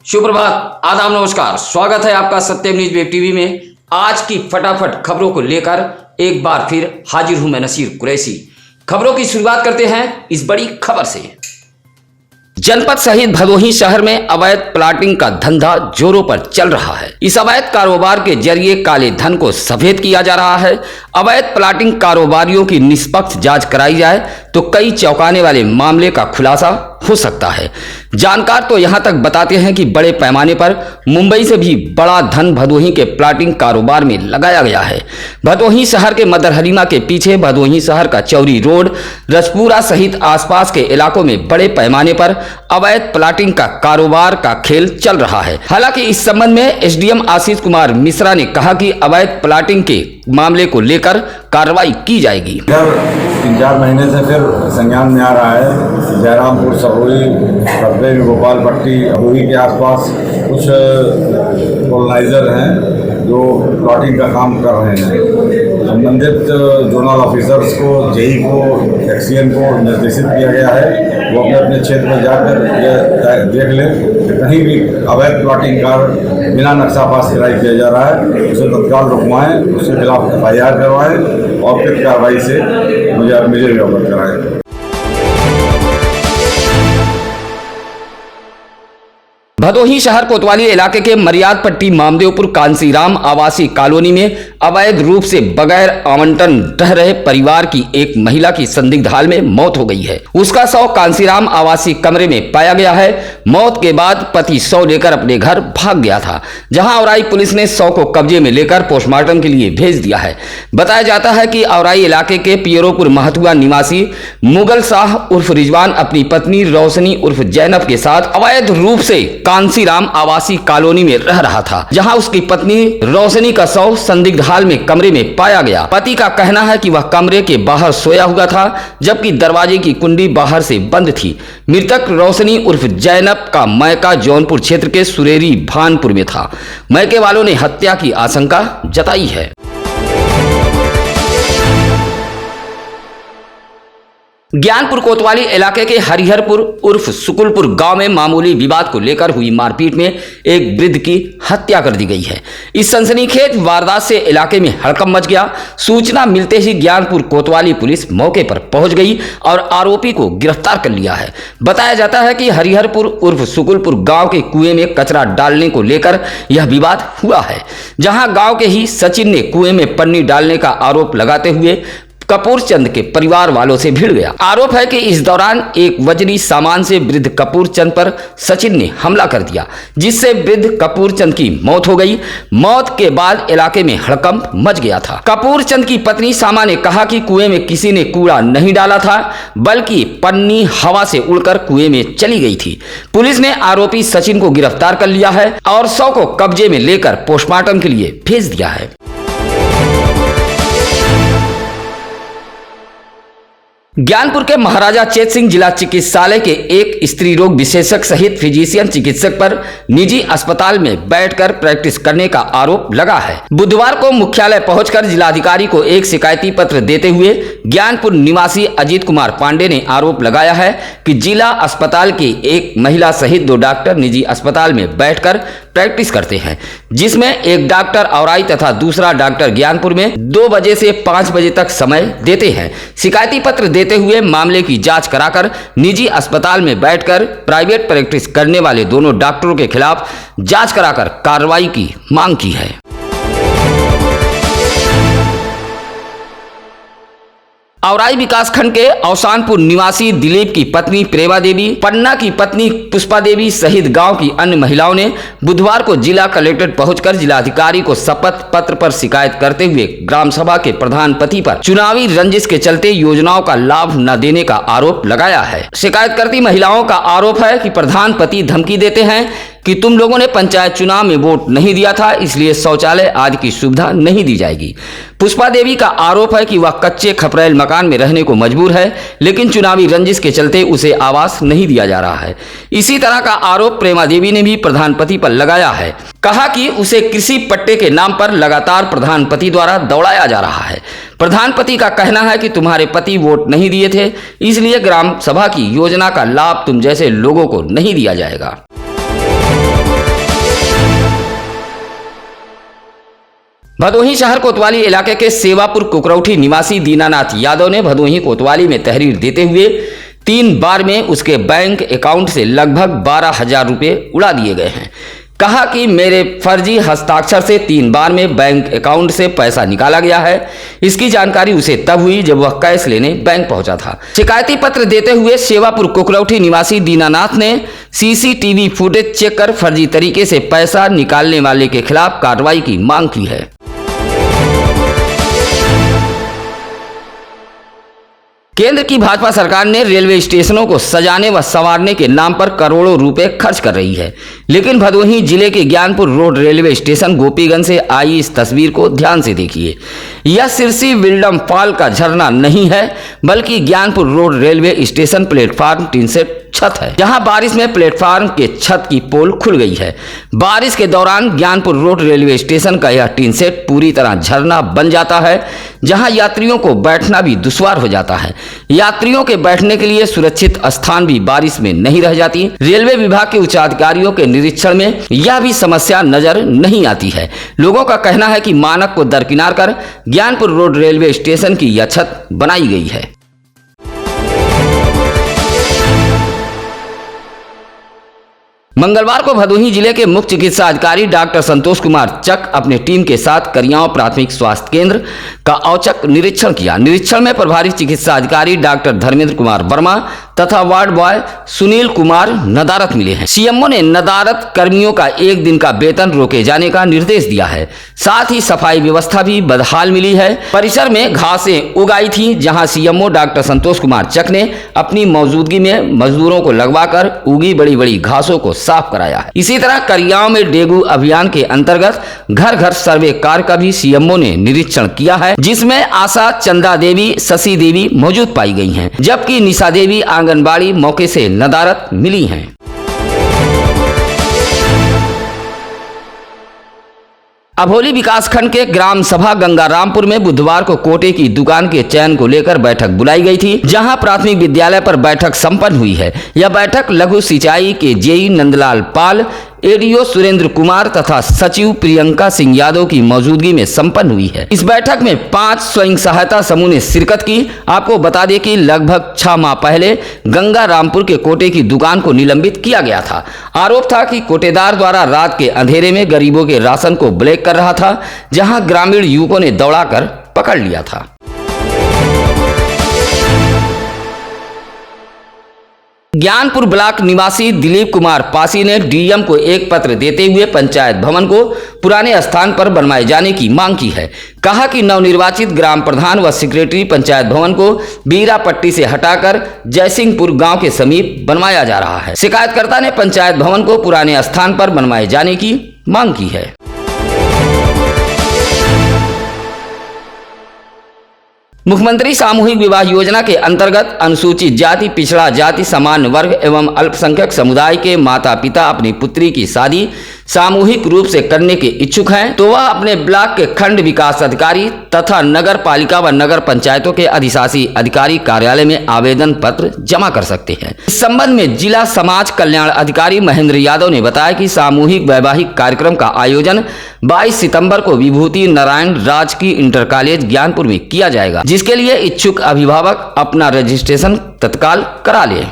शुभ प्रभात, आदाब, नमस्कार। स्वागत है आपका सत्यम न्यूज वेब टीवी में। आज की फटाफट खबरों को लेकर एक बार फिर हाजिर हूं मैं नसीर कुरैशी। खबरों की शुरुआत करते हैं इस बड़ी खबर से। जनपद सहित भदोही शहर में अवैध प्लाटिंग का धंधा जोरों पर चल रहा है। इस अवैध कारोबार के जरिए काले धन को सफेद किया जा रहा है। अवैध प्लाटिंग कारोबारियों की निष्पक्ष जांच कराई जाए तो कई चौंकाने वाले मामले का खुलासा हो सकता है। जानकार तो यहां तक बताते हैं कि बड़े पैमाने पर मुंबई से भी बड़ा धन भदोही के प्लाटिंग कारोबार में लगाया गया है। भदोही शहर के मदर हरीमा के पीछे भदोही शहर का चौरी रोड, रजपुरा सहित आसपास के इलाकों में बड़े पैमाने पर अवैध प्लाटिंग का कारोबार का खेल चल रहा है। हालांकि इस संबंध में एसडीएम आशीष कुमार मिश्रा ने कहा कि अवैध प्लाटिंग के मामले को लेकर कार्रवाई की जाएगी। 3-4 महीने से फिर संज्ञान में आ रहा है। जयरामपुर, सरोही, कस्बे, गोपाल पट्टी, भदोही के आसपास कुछ कॉलोनाइजर हैं जो प्लॉटिंग का काम कर रहे हैं। संबंधित जोनल ऑफिसर्स को, जेई को, एक्सीएन को निर्देशित किया गया है वो अपने अपने क्षेत्र में जाकर ये देख लें कि कहीं भी अवैध प्लॉटिंग कार्य बिना नक्शा पास कराई किया जा रहा है, उसे तत्काल रुकवाएं, उसके खिलाफ FIR करवाएं और फिर कार्रवाई से मुझे अवगत कराएं। भदोही शहर कोतवाली इलाके के मर्याद पट्टी मामदेवपुर कांसीराम आवासीय कॉलोनी में अवैध रूप से बगैर आवंटन रह रहे परिवार की एक महिला की संदिग्ध हाल में मौत हो गई है। उसका शव कांसीराम आवासीय कमरे में पाया गया है। मौत के बाद पति शव लेकर अपने घर भाग गया था, जहां औराई पुलिस ने शव को कब्जे में लेकर पोस्टमार्टम के लिए भेज दिया है। बताया जाता है कि औराई इलाके के पियरोपुर महतुआ निवासी मुगल शाह उर्फ रिजवान अपनी पत्नी रोशनी उर्फ जैनब के साथ अवैध रूप से कांसीराम आवासीय कॉलोनी में रह रहा था, जहां उसकी पत्नी रोशनी का शव संदिग्ध हाल में कमरे में पाया गया। पति का कहना है कि वह कमरे के बाहर सोया हुआ था, जबकि दरवाजे की कुंडी बाहर से बंद थी। मृतक रोशनी उर्फ जैनब का मैका जौनपुर क्षेत्र के सुरेरी भानपुर में था। मैके वालों ने हत्या की आशंका जताई है। ज्ञानपुर कोतवाली इलाके के हरिहरपुर उर्फ सुकुलपुर गांव में मामूली विवाद को लेकर हुई मारपीट में एक वृद्ध की हत्या कर दी गई है। इस सनसनीखेज वारदात से इलाके में हड़कंप मच गया। सूचना मिलते ही ज्ञानपुर कोतवाली पुलिस मौके पर पहुंच गई और आरोपी को गिरफ्तार कर लिया है। बताया जाता है कि हरिहरपुर उर्फ सुकुलपुर गांव के कुएं में कचरा डालने को लेकर यह विवाद हुआ है, जहां गांव के ही सचिन ने कुएं में पन्नी डालने का आरोप लगाते हुए कपूर चंद के परिवार वालों से भिड़ गया। आरोप है कि इस दौरान एक वजनी सामान से वृद्ध कपूर चंद पर सचिन ने हमला कर दिया, जिससे वृद्ध कपूर चंद की मौत हो गई। मौत के बाद इलाके में हड़कंप मच गया था। कपूर चंद की पत्नी सामा ने कहा कि कुएं में किसी ने कूड़ा नहीं डाला था, बल्कि पन्नी हवा से उड़कर कुएं में चली गई थी। पुलिस ने आरोपी सचिन को गिरफ्तार कर लिया है और शव को कब्जे में लेकर पोस्टमार्टम के लिए भेज दिया है। ज्ञानपुर के महाराजा चेत सिंह जिला चिकित्सालय के एक स्त्री रोग विशेषज्ञ सहित फिजिशियन चिकित्सक पर निजी अस्पताल में बैठकर प्रैक्टिस करने का आरोप लगा है। बुधवार को मुख्यालय पहुंचकर जिलाधिकारी को एक शिकायती पत्र देते हुए ज्ञानपुर निवासी अजीत कुमार पांडे ने आरोप लगाया है कि जिला अस्पताल की एक महिला सहित 2 डॉक्टर निजी अस्पताल में बैठकर प्रैक्टिस करते हैं, जिसमें एक डॉक्टर औराई तथा दूसरा डॉक्टर ज्ञानपुर में 2 बजे से 5 बजे तक समय देते हैं। शिकायती पत्र देते हुए मामले की जांच कराकर निजी अस्पताल में बैठकर प्राइवेट प्रैक्टिस करने वाले दोनों डॉक्टरों के खिलाफ जांच कराकर कार्रवाई की मांग की है। औराई विकासखंड के औसानपुर निवासी दिलीप की पत्नी प्रेमा देवी, पन्ना की पत्नी पुष्पा देवी सहित गांव की अन्य महिलाओं ने बुधवार को जिला कलेक्ट्रेट पहुंचकर जिलाधिकारी को शपथ पत्र पर शिकायत करते हुए ग्राम सभा के प्रधान पति पर चुनावी रंजिश के चलते योजनाओं का लाभ न देने का आरोप लगाया है। शिकायतकर्ती महिलाओं का आरोप है कि प्रधान पति धमकी देते हैं कि तुम लोगों ने पंचायत चुनाव में वोट नहीं दिया था, इसलिए शौचालय आदि की सुविधा नहीं दी जाएगी। पुष्पा देवी का आरोप है कि वह कच्चे खपरेल मकान में रहने को मजबूर है, लेकिन चुनावी रंजिश के चलते उसे आवास नहीं दिया जा रहा है। इसी तरह का आरोप प्रेमा देवी ने भी प्रधानपति पर लगाया है। कहा कि उसे कृषि पट्टे के नाम पर लगातार प्रधानपति द्वारा दौड़ाया जा रहा है। प्रधानपति का कहना है कि तुम्हारे पति वोट नहीं दिए थे, इसलिए ग्राम सभा की योजना का लाभ तुम जैसे लोगों को नहीं दिया जाएगा। भदोही शहर कोतवाली इलाके के सेवापुर कुकरौठी निवासी दीनानाथ यादव ने भदोही कोतवाली में तहरीर देते हुए 3 बार में उसके बैंक अकाउंट से लगभग 12,000 रुपये उड़ा दिए गए हैं। कहा कि मेरे फर्जी हस्ताक्षर से 3 बार में बैंक अकाउंट से पैसा निकाला गया है। इसकी जानकारी उसे तब हुई जब वह कैश लेने बैंक पहुंचा था। शिकायती पत्र देते हुए सेवापुर कुकरौठी निवासी दीनानाथ ने सीसीटीवी फुटेज चेक कर फर्जी तरीके से पैसा निकालने वाले के खिलाफ कार्रवाई की मांग की है। केंद्र की भाजपा सरकार ने रेलवे स्टेशनों को सजाने व संवारने के नाम पर करोड़ों रुपए खर्च कर रही है, लेकिन भदोही जिले के Gyanpur road railway station Gopiganj से आई इस तस्वीर को ध्यान से देखिए। यह सिरसी विल्डम फॉल का झरना नहीं है, बल्कि Gyanpur road railway station platform 3 से छत है, जहां बारिश में प्लेटफार्म के छत की पोल खुल गई है। बारिश के दौरान ज्ञानपुर रोड रेलवे स्टेशन का यह टीन सेट पूरी तरह झरना बन जाता है, जहां यात्रियों को बैठना भी दुश्वार हो जाता है। यात्रियों के बैठने के लिए सुरक्षित स्थान भी बारिश में नहीं रह जाती। रेलवे विभाग के उच्च अधिकारियों के निरीक्षण में यह भी समस्या नजर नहीं आती है। लोगों का कहना है कि मानक को दरकिनार कर ज्ञानपुर रोड रेलवे स्टेशन की यह छत बनाई गई है। मंगलवार को भदोही जिले के मुख्य चिकित्सा अधिकारी डॉक्टर संतोष कुमार चक अपने टीम के साथ करियाव प्राथमिक स्वास्थ्य केंद्र का औचक निरीक्षण किया। निरीक्षण में प्रभारी चिकित्सा अधिकारी डॉक्टर धर्मेंद्र कुमार वर्मा तथा वार्ड बॉय सुनील कुमार नदारत मिले हैं। सीएमओ ने नदारत कर्मियों का 1 दिन का वेतन रोके जाने का निर्देश दिया है। साथ ही सफाई व्यवस्था भी बदहाल मिली है। परिसर में घासें उगाई थी, जहां सीएमओ डॉक्टर संतोष कुमार चक ने अपनी मौजूदगी में मजदूरों को लगवाकर उगी बड़ी बड़ी घासों को साफ कराया है। इसी तरह करियाव में डेंगू अभियान के अंतर्गत घर घर सर्वे कार्य का भी सीएमओ ने निरीक्षण किया है, जिसमें आशा, चंदा देवी, शशि देवी मौजूद पाई गई हैं, जबकि निशा देवी आंगनबाड़ी मौके से नदारत मिली हैं। अभोली विकासखंड के ग्राम सभा गंगारामपुर में बुधवार को कोटे की दुकान के चयन को लेकर बैठक बुलाई गई थी, जहां प्राथमिक विद्यालय पर बैठक संपन्न हुई है। यह बैठक लघु सिंचाई के जेई नंदलाल पाल, एडीओ सुरेंद्र कुमार तथा सचिव प्रियंका सिंह यादव की मौजूदगी में संपन्न हुई है। इस बैठक में 5 स्वयं सहायता समूह ने शिरकत की। आपको बता दें कि लगभग 6 माह पहले गंगारामपुर के कोटे की दुकान को निलंबित किया गया था। आरोप था कि कोटेदार द्वारा रात के अंधेरे में गरीबों के राशन को ब्लैक कर रहा था, जहां ग्रामीण युवकों ने दौड़ाकर पकड़ लिया था। ज्ञानपुर ब्लॉक निवासी दिलीप कुमार पासी ने डीएम को एक पत्र देते हुए पंचायत भवन को पुराने स्थान पर बनवाए जाने की मांग की है। कहा कि नवनिर्वाचित ग्राम प्रधान व सेक्रेटरी पंचायत भवन को बीरापट्टी से हटाकर जयसिंहपुर गांव के समीप बनवाया जा रहा है। शिकायतकर्ता ने पंचायत भवन को पुराने स्थान पर बनवाए जाने की मांग की है। मुख्यमंत्री सामूहिक विवाह योजना के अंतर्गत अनुसूचित जाति, पिछड़ा जाति, सामान्य वर्ग एवं अल्पसंख्यक समुदाय के माता पिता अपनी पुत्री की शादी सामूहिक रूप से करने के इच्छुक हैं, तो वह अपने ब्लॉक के खंड विकास अधिकारी तथा नगर पालिका व नगर पंचायतों के अधिशासी अधिकारी कार्यालय में आवेदन पत्र जमा कर सकते हैं। इस संबंध में जिला समाज कल्याण अधिकारी महेंद्र यादव ने बताया कि सामूहिक वैवाहिक कार्यक्रम का आयोजन 22 सितंबर को विभूति नारायण राजकीय इंटर कॉलेज ज्ञानपुर में किया जाएगा, जिसके लिए इच्छुक अभिभावक अपना रजिस्ट्रेशन तत्काल करा ले।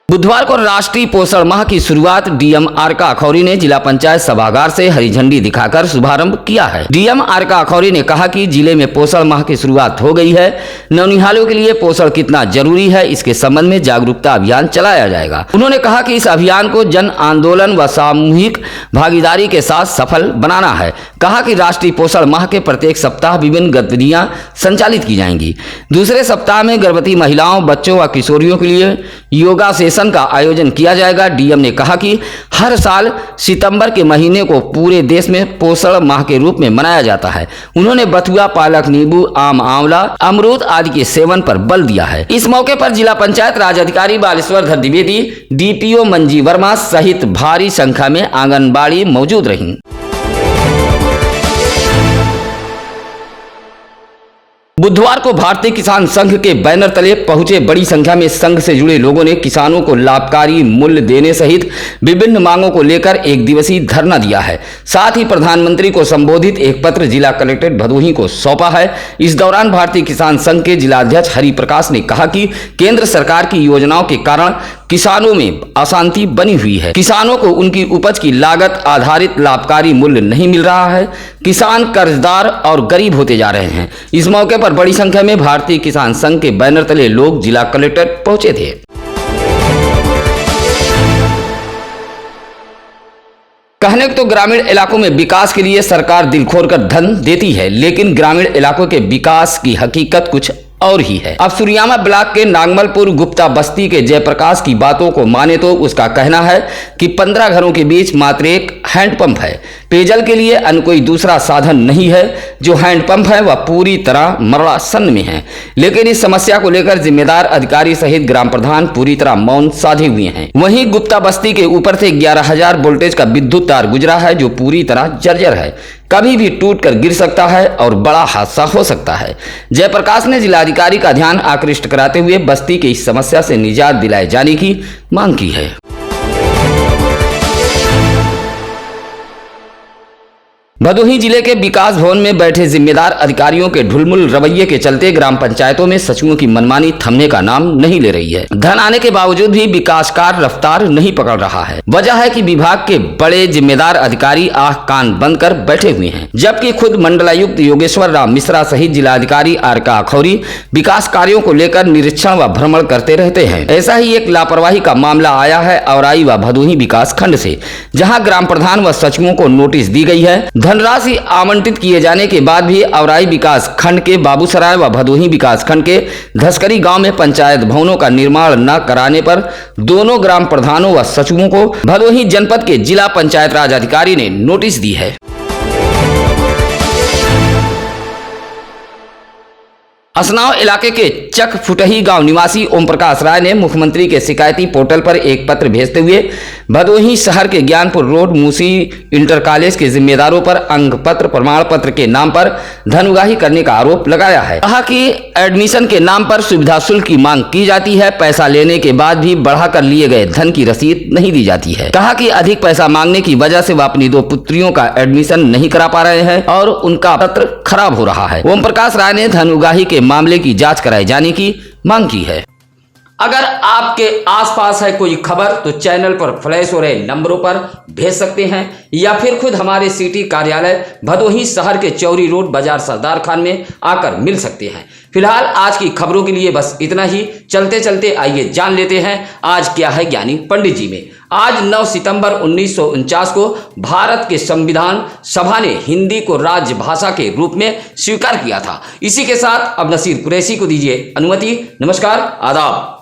बुधवार को राष्ट्रीय पोषण माह की शुरुआत डीएम आरका अखौरी ने जिला पंचायत सभागार से हरी झंडी दिखाकर शुभारंभ किया है। डीएम आरका अखौरी ने कहा कि जिले में पोषण माह की शुरुआत हो गई है। नौनिहालों के लिए पोषण कितना जरूरी है, इसके संबंध में जागरूकता अभियान चलाया जाएगा। उन्होंने कहा कि इस अभियान को जन आंदोलन व सामूहिक भागीदारी के साथ सफल बनाना है। कहा कि राष्ट्रीय पोषण माह के प्रत्येक सप्ताह विभिन्न गतिविधियां संचालित की जाएंगी। दूसरे सप्ताह में गर्भवती महिलाओं, बच्चों व किशोरियों के लिए योगा सेशन का आयोजन किया जाएगा। डीएम ने कहा कि हर साल सितंबर के महीने को पूरे देश में पोषण माह के रूप में मनाया जाता है। उन्होंने बथुआ, पालक, नींबू, आम, आंवला, अमरूद आदि के सेवन पर बल दिया है। इस मौके पर जिला पंचायत राज अधिकारी बालेश्वर धर द्विवेदी, डीपीओ मंजी वर्मा सहित भारी संख्या में आंगनबाड़ी मौजूद रहीं। बुधवार को भारतीय किसान संघ के बैनर तले पहुंचे बड़ी संख्या में संघ से जुड़े लोगों ने किसानों को लाभकारी मूल्य देने सहित विभिन्न मांगों को लेकर एक दिवसीय धरना दिया है। साथ ही प्रधानमंत्री को संबोधित एक पत्र जिला कलेक्टर भदोही को सौंपा है। इस दौरान भारतीय किसान संघ के जिलाध्यक्ष हरिप्रकाश ने कहा कि केंद्र सरकार की योजनाओं के कारण किसानों में अशांति बनी हुई है। किसानों को उनकी उपज की लागत आधारित लाभकारी मूल्य नहीं मिल रहा है। किसान कर्जदार और गरीब होते जा रहे हैं। इस मौके पर बड़ी संख्या में भारतीय किसान संघ के बैनर तले लोग जिला कलेक्टर पहुंचे थे। कहने को तो ग्रामीण इलाकों में विकास के लिए सरकार दिल खोलकर धन देती है, लेकिन ग्रामीण इलाकों के विकास की हकीकत कुछ और ही है। अब सुरियामा ब्लॉक के नागमलपुर गुप्ता बस्ती के जयप्रकाश की बातों को माने तो उसका कहना है कि 15 घरों के बीच मात्र एक हैंडपंप है। पेयजल के लिए अन्य कोई दूसरा साधन नहीं है। जो हैंडपंप है वह पूरी तरह मरणासन में है। लेकिन इस समस्या को लेकर जिम्मेदार अधिकारी सहित ग्राम प्रधान पूरी तरह मौन साधे हुए हैं। वहीं गुप्ता बस्ती के ऊपर से 11,000 वोल्टेज का विद्युत तार गुजरा है, जो पूरी तरह जर्जर है, कभी भी टूट कर गिर सकता है और बड़ा हादसा हो सकता है। जयप्रकाश ने जिलाधिकारी का ध्यान आकृष्ट कराते हुए बस्ती की इस समस्या से निजात दिलाए जाने की मांग की है। भदोही जिले के विकास भवन में बैठे जिम्मेदार अधिकारियों के ढुलमुल रवैये के चलते ग्राम पंचायतों में सचिवों की मनमानी थमने का नाम नहीं ले रही है। धन आने के बावजूद भी विकास कार्य रफ्तार नहीं पकड़ रहा है। वजह है कि विभाग के बड़े जिम्मेदार अधिकारी आंख कान बंद कर बैठे हुए हैं, जबकि खुद मंडलायुक्त योगेश्वर राम मिश्रा सहित जिलाधिकारी आर.के. अखौरी विकास कार्यों को लेकर निरीक्षण व भ्रमण करते रहते हैं। ऐसा ही एक लापरवाही का मामला आया है औराई व भदोही विकास खंड से, जहाँ ग्राम प्रधान व सचिवों को नोटिस दी गई है। धनराशि आवंटित किए जाने के बाद भी औराई विकास खंड के बाबूसराय व भदोही विकास खंड के धसकरी गांव में पंचायत भवनों का निर्माण न कराने पर दोनों ग्राम प्रधानों व सचिवों को भदोही जनपद के जिला पंचायत राज अधिकारी ने नोटिस दी है। असनाव इलाके के चक फुटही गांव निवासी ओम प्रकाश राय ने मुख्यमंत्री के शिकायती पोर्टल पर एक पत्र भेजते हुए भदोही शहर के Gyanpur road Musi inter college के जिम्मेदारों पर अंक पत्र प्रमाण पत्र के नाम पर धन उगाही करने का आरोप लगाया है। कहा कि एडमिशन के नाम पर सुविधा शुल्क की मांग की जाती है, पैसा लेने के बाद भी बढ़ाकर लिए गए धन की रसीद नहीं दी जाती है। कहा कि अधिक पैसा मांगने की वजह से वह अपनी 2 पुत्रियों का एडमिशन नहीं करा पा रहे हैं और उनका पत्र खराब हो रहा है। ओम प्रकाश राय ने धन उगाही के मामले की जांच कराए जाने की मांग की है। अगर आपके आसपास है कोई खबर तो चैनल पर फ्लैश हो रहे नंबरों पर भेज सकते हैं या फिर खुद हमारे सिटी कार्यालय भदोही शहर के चौरी रोड बाजार सरदार खान में आकर मिल सकते हैं। फिलहाल आज की खबरों के लिए बस इतना ही। चलते चलते आइए जान लेते हैं आज क्या है ज्ञानी पंडित जी में। आज 9 सितंबर 1949 को भारत के संविधान सभा ने हिंदी को राज्य भाषा के रूप में स्वीकार किया था। इसी के साथ अब नसीर कुरैशी को दीजिए अनुमति। नमस्कार, आदाब।